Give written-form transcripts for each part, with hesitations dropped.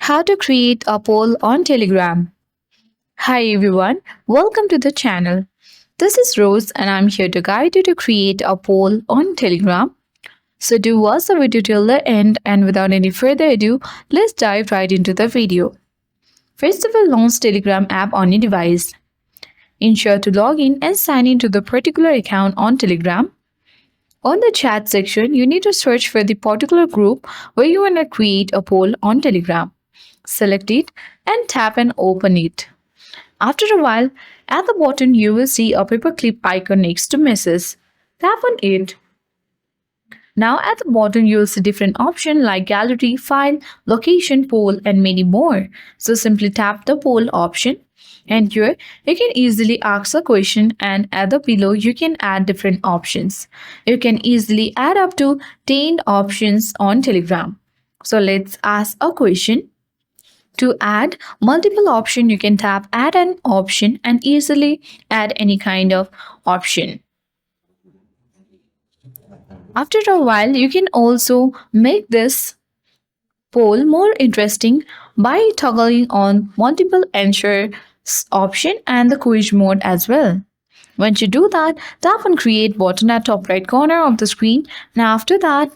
How to create a poll on Telegram. Hi everyone, welcome to the channel. This is Rose and I'm here to guide you to create a poll on Telegram. So do watch the video till the end, and without any further ado, let's dive right into the video. First of all, launch Telegram app on your device. Ensure to log in and sign in to the particular account on Telegram. On the chat section, you need to search for the particular group where you want to create a poll on Telegram. Select it and tap and open it. After a while, at the bottom you will see a paperclip icon next to message. Tap on it. Now at the bottom you will see different options like gallery, file, location, poll and many more. So simply tap the poll option, and here you can easily ask a question, and at the below you can add different options. You can easily add up to 10 options on Telegram. So let's ask a question. To add multiple option, you can tap add an option and easily add any kind of option. After a while, you can also make this poll more interesting by toggling on multiple answer option and the quiz mode as well. Once you do that, tap on create button at top right corner of the screen, and after that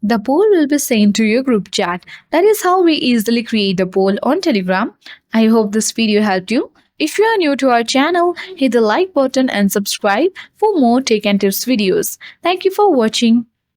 the poll will be sent to your group chat. That is how we easily create a poll on Telegram. I hope this video helped you. If you are new to our channel, hit the like button and subscribe for more tech and tips videos. Thank you for watching.